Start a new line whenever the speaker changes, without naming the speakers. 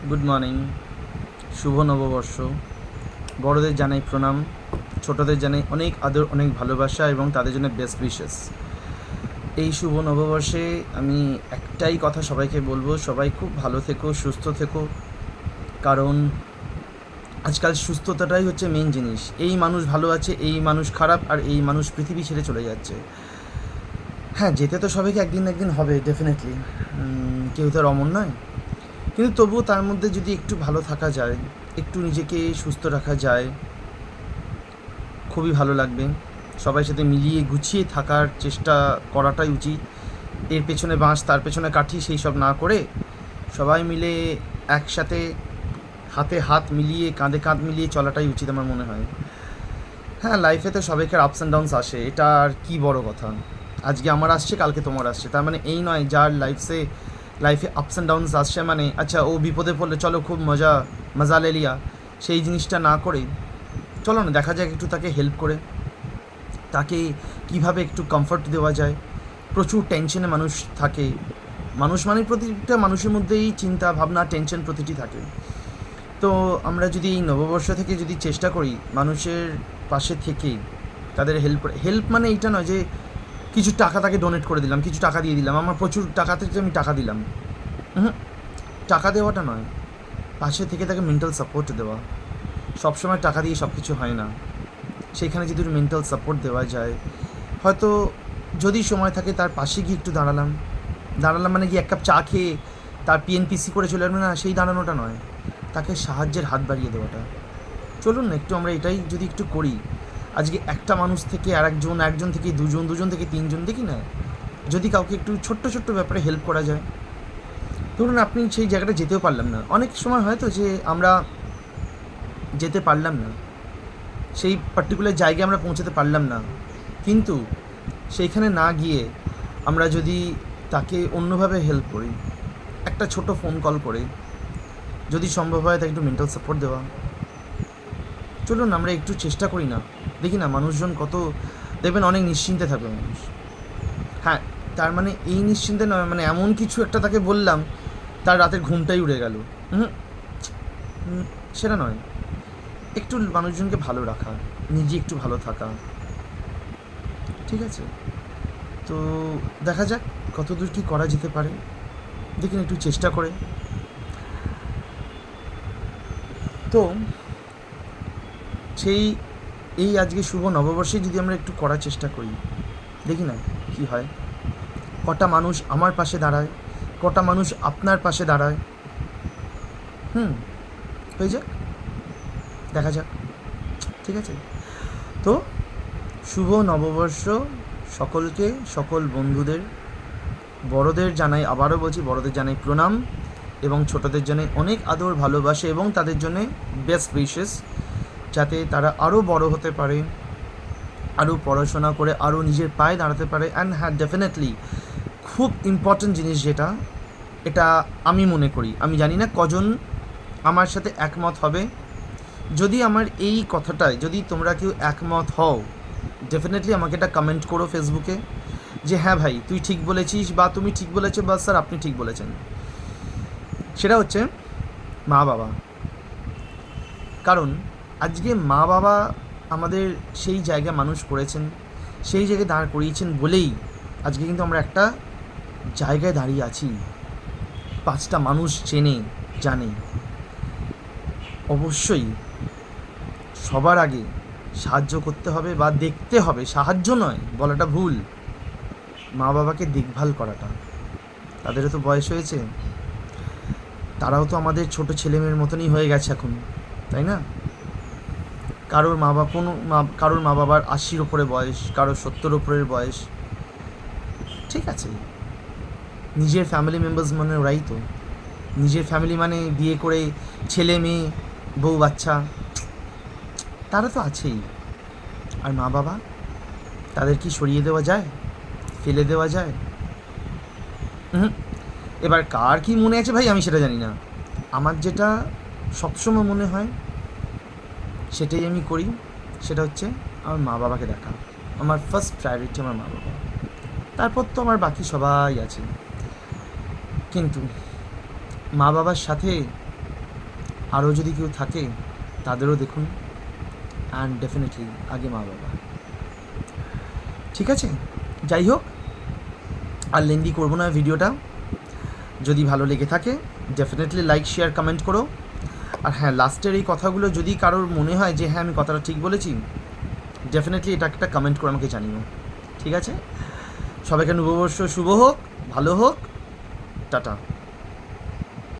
Good morning, শুভ নববর্ষ। বড়দের জানাই প্রণাম, ছোটদের জানাই অনেক আদর, অনেক ভালোবাসা এবং তাদের জন্য বেস্ট উইশেস। এই শুভ নববর্ষে আমি একটাই কথা সবাইকে বলবো, সবাই খুব ভালো থেকো, সুস্থ থেকো। কারণ আজকাল সুস্থতাটাই হচ্ছে মেন জিনিস। এই মানুষ ভালো আছে, এই মানুষ খারাপ, আর এই মানুষ পৃথিবী ছেড়ে চলে যাচ্ছে। হ্যাঁ, যেতে তো সবাইকে একদিন না একদিন হবে, ডেফিনেটলি। কেউ তো আর অমর নয়। কিন্তু তবুও তার মধ্যে যদি একটু ভালো থাকা যায়, একটু নিজেকে সুস্থ রাখা যায়, খুবই ভালো লাগবে। সবার সাথে মিলিয়ে গুছিয়ে থাকার চেষ্টা করাটাই উচিত। এর পেছনে বাঁশ তার পেছনে কাঠি সেই সব না করে সবাই মিলে একসাথে হাতে হাত মিলিয়ে কাঁধে কাঁধ মিলিয়ে চলাটাই উচিত আমার মনে হয়। হ্যাঁ, লাইফে তো সবাইকার আপস অ্যান্ড ডাউনস আসে, এটা আর কী বড় কথা। আজকে আমার আসছে, কালকে তোমার আসছে, তার মানে এই নয় যার লাইফে আপস অ্যান্ড ডাউনস আসছে মানে আচ্ছা ও বিপদে পড়লে চলো খুব মজা লে লিয়া, সেই জিনিসটা না করে চলো না দেখা যাক একটু তাকে হেল্প করে, তাকে কিভাবে একটু কমফর্ট দেওয়া যায়। প্রচুর টেনশনে মানুষ থাকে, মানুষ মানে প্রতিটা মানুষের মধ্যেই চিন্তা ভাবনা টেনশন প্রতিটি থাকে। তো আমরা যদি এই নববর্ষ থেকে যদি চেষ্টা করি মানুষের পাশে থেকেই তাদের হেল্প মানে এইটা নয় যে কিছু টাকা তাকে ডোনেট করে দিলাম, কিছু টাকা দিয়ে দিলাম, আমার প্রচুর টাকা থেকে আমি টাকা দিলাম। টাকা দেওয়াটা নয়, পাশে থেকে তাকে মেন্টাল সাপোর্ট দেওয়া। সবসময় টাকা দিয়ে সব কিছু হয় না, সেইখানে যদি একটু মেন্টাল সাপোর্ট দেওয়া যায়, হয়তো যদি সময় থাকে তার পাশে গিয়ে একটু দাঁড়ালাম মানে কি এক কাপ চা খেয়ে তার পিএনপিসি করে চলে আসবে না, সেই দাঁড়ানোটা নয়, তাকে সাহায্যের হাত বাড়িয়ে দেওয়াটা। চলুন না একটু আমরা এটাই যদি একটু করি, আজকে একটা মানুষ থেকে একজন থেকে দুজন থেকে তিনজন, দেখি না যদি কাউকে একটু ছোট্ট ছোট্ট ব্যাপারে হেল্প করা যায়। ধরুন আপনি সেই জায়গাটা যেতেও পারলাম না, অনেক সময় হয় তো যে আমরা যেতে পারলাম না, সেই পার্টিকুলার জায়গায় আমরা পৌঁছাতে পারলাম না, কিন্তু সেইখানে না গিয়ে আমরা যদি তাকে অন্যভাবে হেল্প করি, একটা ছোট ফোন কল করে যদি সম্ভব হয় তাকে একটু মেন্টাল সাপোর্ট দেওয়া। চলুন আমরা একটু চেষ্টা করি না, দেখি না মানুষজন কত, দেখবেন অনেক নিশ্চিন্তে থাকবে মানুষ। হ্যাঁ, তার মানে এই নিশ্চিন্তে নয় মানে এমন কিছু একটা তাকে বললাম তার রাতের ঘুমটাই উড়ে গেল, সেটা নয়। একটু মানুষজনকে ভালো রাখা, নিজে একটু ভালো থাকা, ঠিক আছে? তো দেখা যাক কতদূর কী করা যেতে পারে, দেখুন একটু চেষ্টা করে। তো এই আজকে শুভ নববর্ষে যদি আমরা একটু করার চেষ্টা করি, দেখি না কী হয়। কটা মানুষ আমার পাশে দাঁড়ায়, কটা মানুষ আপনার পাশে দাঁড়ায়, হয়ে যাক, দেখা যাক, ঠিক আছে? তো শুভ নববর্ষ সকলকে, সকল বন্ধুদের। বড়দের জানাই, আবারও বলছি, বড়দের জানাই প্রণাম এবং ছোটদের জানাই অনেক আদর ভালোবাসা এবং তাদের জন্যে বেস্ট উইশেস, যাতে তারা আরও বড় হতে পারে, আরও পড়াশোনা করে আরও নিজের পায়ে দাঁড়াতে পারে। অ্যান্ড হ্যাঁ, ডেফিনেটলি খুব ইম্পর্ট্যান্ট জিনিস যেটা, এটা আমি মনে করি, আমি জানি না কজন আমার সাথে একমত হবে, যদি আমার এই কথাটায় যদি তোমরা কেউ একমত হও, ডেফিনেটলি আমাকে এটা কমেন্ট করো ফেসবুকে যে হ্যাঁ ভাই তুই ঠিক বলেছিস, বা তুমি ঠিক বলেছো, বা স্যার আপনি ঠিক বলেছেন। সেটা হচ্ছে মা বাবা। কারণ আজকে মা বাবা আমাদের সেই জায়গায় মানুষ করেছেন, সেই জায়গায় দাঁড় করিয়েছেন বলেই আজকে কিন্তু আমরা একটা জায়গায় দাঁড়িয়ে আছি, 5টা মানুষ চেনে জানে। অবশ্যই সবার আগে সাহায্য করতে হবে বা দেখতে হবে, সাহায্য নয় বলাটা ভুল, মা বাবাকে দেখভাল করাটা। তাদেরও তো বয়স হয়েছে, তারাও তো আমাদের ছোট ছেলেমেয়ের মতনই হয়ে গেছে এখন, তাই না? কারোর মা বাবার 80-র ওপরে বয়স, কারোর 70-র ওপরের বয়স, ঠিক আছে। নিজের ফ্যামিলি মেম্বার্স মানে ওরাই তো, নিজের ফ্যামিলি মানে বিয়ে করে ছেলে মেয়ে বউ বাচ্চা, তারা তো আছেই। আর মা বাবা, তাদের কি সরিয়ে দেওয়া যায়, ফেলে দেওয়া যায়? এবার কার কি মনে আছে ভাই আমি সেটা জানি না, আমার যেটা সবসময় মনে হয় সেটাই আমি করি, সেটা হচ্ছে আমার মা বাবাকে দেখা। আমার ফার্স্ট প্রায়োরিটি আমার মা বাবা, তারপর তো আমার বাকি সবাই আছে। কিন্তু মা বাবার সাথে আরও যদি কেউ থাকে তাদেরও দেখুন, অ্যান্ড ডেফিনেটলি আগে মা বাবা। ঠিক আছে, যাই হোক, আর লেন্দি করবো না ভিডিওটা। যদি ভালো লেগে থাকে ডেফিনেটলি লাইক, শেয়ার, কমেন্ট করো। আর হ্যাঁ, লাস্টের এই কথাগুলো যদি কারোর মনে হয় যে হ্যাঁ আমি কথাটা ঠিক বলেছি, ডেফিনেটলি এটা একটা কমেন্ট করে আমাকে জানিও। ঠিক আছে, সবাইকে নববর্ষ শুভ হোক, ভালো হোক, টাটা।